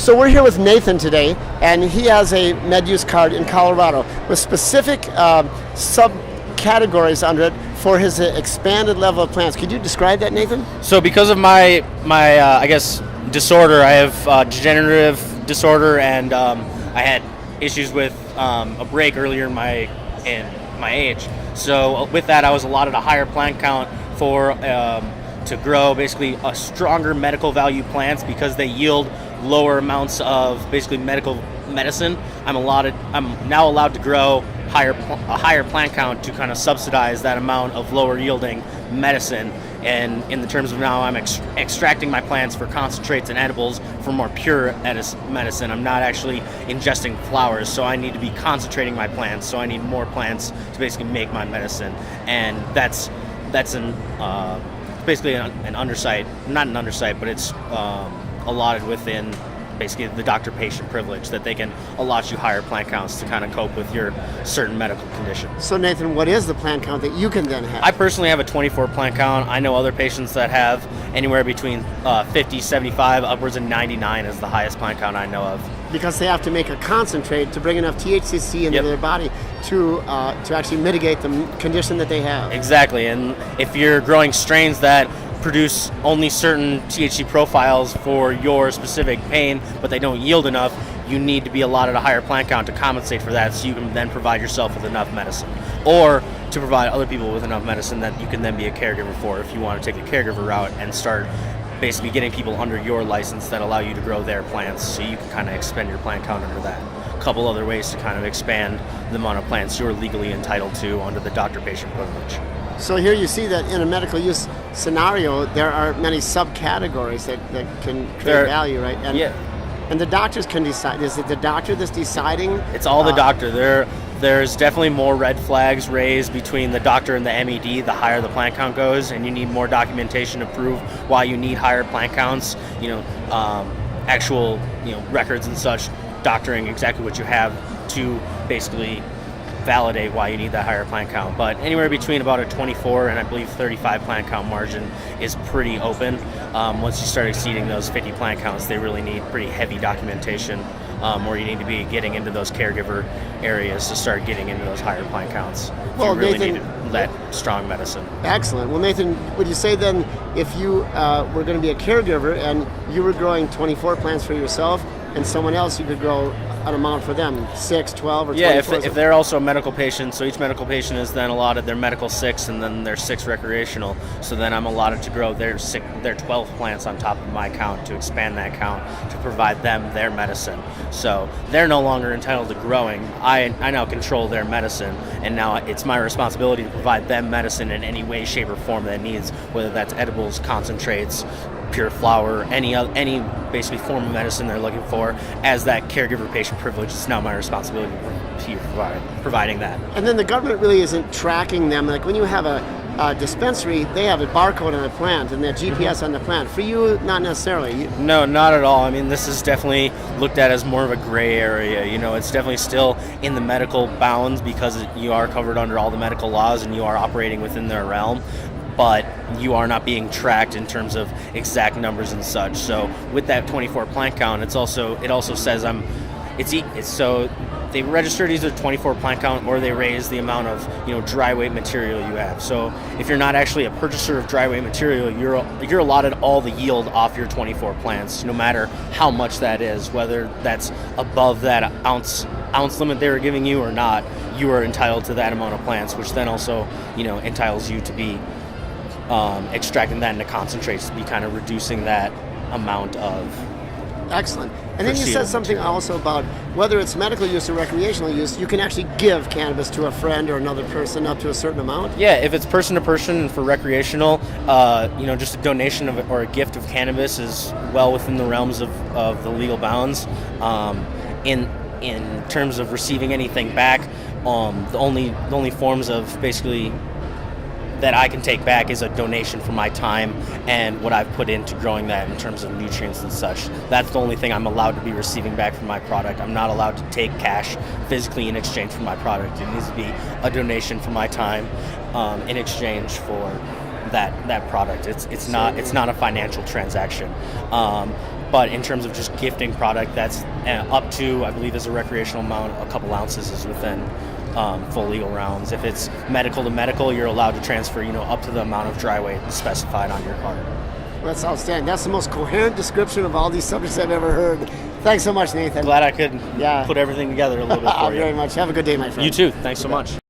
So we're here with Nathan today, and he has a med use card in Colorado with specific subcategories under it for his expanded level of plants. Could you describe that, Nathan? So because of my I guess disorder, I have degenerative disorder, and I had issues with a break earlier in my age. So with that, I was allotted a higher plant count for to grow basically a stronger medical value plants because they yield lower amounts of basically medical medicine. I'm now allowed to grow a higher plant count to kind of subsidize that amount of lower yielding medicine. And in the terms of now, I'm extracting my plants for concentrates and edibles for more pure medicine. I'm not actually ingesting flowers, so I need to be concentrating my plants. So I need more plants to basically make my medicine, and that's basically an underside, not an underside, but it's allotted within basically the doctor-patient privilege that they can allot you higher plant counts to kind of cope with your certain medical condition. So Nathan, what is the plant count that you can then have? I personally have a 24 plant count. I know other patients that have anywhere between 50, 75, upwards of 99 is the highest plant count I know of. Because they have to make a concentrate to bring enough THC into their body to actually mitigate the condition that they have. Exactly, and if you're growing strains that produce only certain THC profiles for your specific pain, but they don't yield enough, you need to be allotted a higher plant count to compensate for that, so you can then provide yourself with enough medicine, or to provide other people with enough medicine that you can then be a caregiver for if you want to take the caregiver route and start basically getting people under your license that allow you to grow their plants, so you can kind of expand your plant count under that. A couple other ways to kind of expand the amount of plants you're legally entitled to under the doctor-patient privilege. So here you see that in a medical use scenario, there are many subcategories that can create value, right? And, and the doctors can decide. Is it the doctor that's deciding? It's all the doctor. There's definitely more red flags raised between the doctor and the MED the higher the plant count goes, and you need more documentation to prove why you need higher plant counts. Actual records and such, doctoring exactly what you have to basically validate why you need that higher plant count. But anywhere between about a 24 and I believe 35 plant count margin is pretty open. Once you start exceeding those 50 plant counts, they really need pretty heavy documentation, or you need to be getting into those caregiver areas to start getting into those higher plant counts. Well, you really Nathan, need that strong medicine. Excellent. Well, Nathan, would you say then if you were going to be a caregiver and you were growing 24 plants for yourself and someone else, you could grow an amount for them, 6, 12, or 24? Yeah, if they're also a medical patient, so each medical patient is then allotted their medical 6 and then their 6 recreational, so then I'm allotted to grow their 12 plants on top of my count to expand that count to provide them their medicine. So they're no longer entitled to growing. I now control their medicine, and now it's my responsibility to provide them medicine in any way, shape, or form that it needs, whether that's edibles, concentrates, pure flower, any basically form of medicine they're looking for. As that caregiver patient privilege, it's now my responsibility to providing that. And then the government really isn't tracking them. Like when you have a dispensary, they have a barcode on the plant and the GPS on the plant. For you, not necessarily. No, not at all. I mean, this is definitely looked at as more of a gray area. It's definitely still in the medical bounds because you are covered under all the medical laws and you are operating within their realm, but you are not being tracked in terms of exact numbers and such. So with that 24 plant count, it also says so they registered either 24 plant count or they raise the amount of dry weight material you have. So if you're not actually a purchaser of dry weight material, you're allotted all the yield off your 24 plants, no matter how much that is, whether that's above that ounce limit they were giving you or not. You are entitled to that amount of plants, which then also entitles you to be extracting that into concentrates to be kind of reducing that amount of. Excellent. And then you said something also about whether it's medical use or recreational use, you can actually give cannabis to a friend or another person up to a certain amount? Yeah, if it's person to person and for recreational, just a donation of or a gift of cannabis is well within the realms of the legal bounds. In terms of receiving anything back, the only forms of basically that I can take back is a donation for my time and what I've put into growing that in terms of nutrients and such. That's the only thing I'm allowed to be receiving back from my product. I'm not allowed to take cash physically in exchange for my product. It needs to be a donation for my time in exchange for that product. It's not a financial transaction. But in terms of just gifting product, that's up to, I believe, as a recreational amount, a couple ounces is within full legal rounds. If it's medical to medical, you're allowed to transfer, up to the amount of dry weight specified on your card. Well, that's outstanding. That's the most coherent description of all these subjects I've ever heard. Thanks so much, Nathan. Glad I could put everything together a little bit for you. Very much. Have a good day, my friend. You too. Thanks so much.